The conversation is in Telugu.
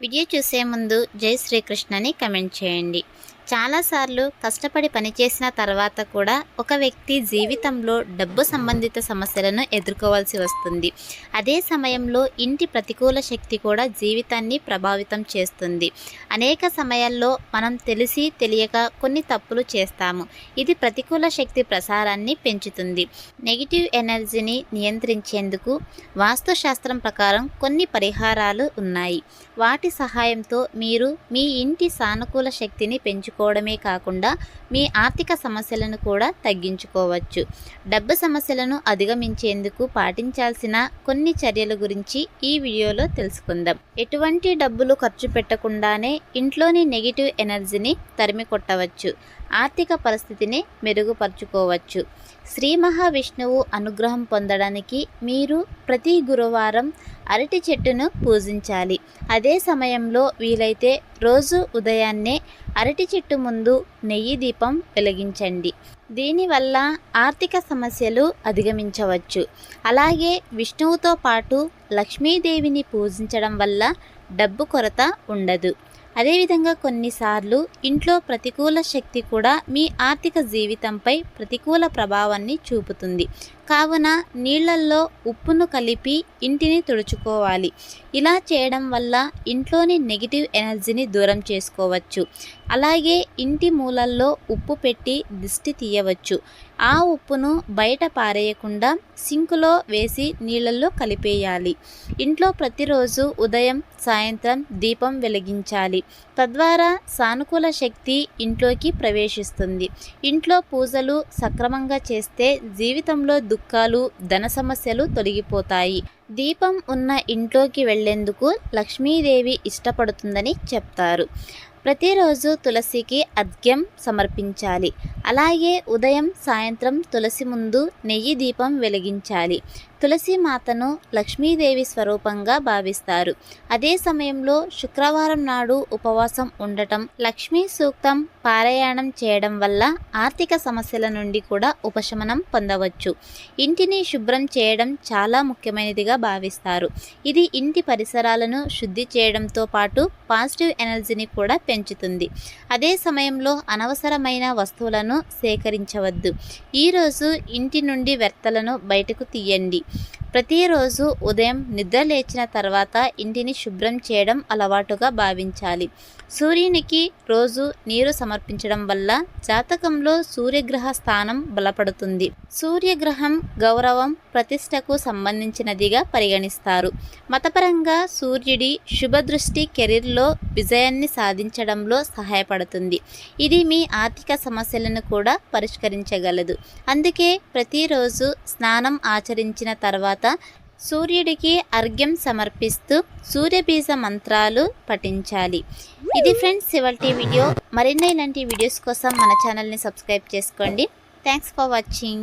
వీడియో చూసే ముందు జై శ్రీకృష్ణ అని కమెంట్ చేయండి. చాలాసార్లు కష్టపడి పనిచేసిన తర్వాత కూడా ఒక వ్యక్తి జీవితంలో డబ్బు సంబంధిత సమస్యలను ఎదుర్కోవాల్సి వస్తుంది. అదే సమయంలో ఇంటి ప్రతికూల శక్తి కూడా జీవితాన్ని ప్రభావితం చేస్తుంది. అనేక సమయాల్లో మనం తెలిసి తెలియక కొన్ని తప్పులు చేస్తాము. ఇది ప్రతికూల శక్తి ప్రసారాన్ని పెంచుతుంది. నెగిటివ్ ఎనర్జీని నియంత్రించేందుకు వాస్తుశాస్త్రం ప్రకారం కొన్ని పరిహారాలు ఉన్నాయి. వాటి సహాయంతో మీరు మీ ఇంటి సానుకూల శక్తిని పెంచుకోవడమే కాకుండా మీ ఆర్థిక సమస్యలను కూడా తగ్గించుకోవచ్చు. డబ్బు సమస్యలను అధిగమించేందుకు పాటించాల్సిన కొన్ని చర్యల గురించి ఈ వీడియోలో తెలుసుకుందాం. ఎటువంటి డబ్బులు ఖర్చు పెట్టకుండానే ఇంట్లోని నెగిటివ్ ఎనర్జీని తరిమి కొట్టవచ్చు. ఆర్థిక పరిస్థితిని మెరుగుపరుచుకోవచ్చు. శ్రీ మహావిష్ణువు అనుగ్రహం పొందడానికి మీరు ప్రతి గురువారం అరటి చెట్టును పూజించాలి. అదే సమయంలో వీలైతే రోజు ఉదయాన్నే అరటి చెట్టు ముందు నెయ్యి దీపం వెలిగించండి. దీనివల్ల ఆర్థిక సమస్యలు అధిగమించవచ్చు. అలాగే విష్ణువుతో పాటు లక్ష్మీదేవిని పూజించడం వల్ల డబ్బు కొరత ఉండదు. అదేవిధంగా కొన్నిసార్లు ఇంట్లో ప్రతికూల శక్తి కూడా మీ ఆర్థిక జీవితంపై ప్రతికూల ప్రభావాన్ని చూపుతుంది. కావున నీళ్లల్లో ఉప్పును కలిపి ఇంటిని తుడుచుకోవాలి. ఇలా చేయడం వల్ల ఇంట్లోని నెగిటివ్ ఎనర్జీని దూరం చేసుకోవచ్చు. అలాగే ఇంటి మూలల్లో ఉప్పు పెట్టి దిష్టి తీయవచ్చు. ఆ ఉప్పును బయట పారేయకుండా సింకులో వేసి నీళ్ళల్లో కలిపేయాలి. ఇంట్లో ప్రతిరోజు ఉదయం సాయంత్రం దీపం వెలిగించాలి. తద్వారా సానుకూల శక్తి ఇంట్లోకి ప్రవేశిస్తుంది. ఇంట్లో పూజలు సక్రమంగా చేస్తే జీవితంలో దుఃఖాలు, ధన సమస్యలు తొలగిపోతాయి. దీపం ఉన్న ఇంట్లోకి వెళ్లేందుకు లక్ష్మీదేవి ఇష్టపడుతుందని చెప్తారు. ప్రతిరోజు తులసికి అర్ఘ్యం సమర్పించాలి. అలాగే ఉదయం సాయంత్రం తులసి ముందు నెయ్యి దీపం వెలిగించాలి. తులసి మాతను లక్ష్మీదేవి స్వరూపంగా భావిస్తారు. అదే సమయంలో శుక్రవారం నాడు ఉపవాసం ఉండటం, లక్ష్మీ సూక్తం పారాయణం చేయడం వల్ల ఆర్థిక సమస్యల నుండి కూడా ఉపశమనం పొందవచ్చు. ఇంటిని శుభ్రం చేయడం చాలా ముఖ్యమైనదిగా భావిస్తారు. ఇది ఇంటి పరిసరాలను శుద్ధి చేయడంతో పాటు పాజిటివ్ ఎనర్జీని కూడా పెంచుతుంది. అదే సమయంలో అనవసరమైన వస్తువులను సేకరించవద్దు. ఈరోజు ఇంటి నుండి వ్యర్థాలను బయటకు తీయండి. ప్రతిరోజు ఉదయం నిద్ర లేచిన తర్వాత ఇంటిని శుభ్రం చేయడం అలవాటుగా భావించాలి. సూర్యునికి రోజు నీరు సమర్పించడం వల్ల జాతకంలో సూర్యగ్రహ స్థానం బలపడుతుంది. సూర్యగ్రహం గౌరవం, ప్రతిష్టకు సంబంధించినదిగా పరిగణిస్తారు. మతపరంగా సూర్యుడి శుభదృష్టి కెరీర్లో విజయాన్ని సాధించడంలో సహాయపడుతుంది. ఇది మీ ఆర్థిక సమస్యలను కూడా పరిష్కరించగలదు. అందుకే ప్రతిరోజు స్నానం ఆచరించిన తర్వాత సూర్యుడికి అర్ఘ్యం సమర్పిస్తూ సూర్యబీజ మంత్రాలు పఠించాలి. ఇది ఫ్రెండ్స్ ఇవాల్టి వీడియో. మరిన్ని ఇలాంటి వీడియోస్ కోసం మన ఛానల్ని సబ్స్క్రైబ్ చేసుకోండి. Thanks for watching.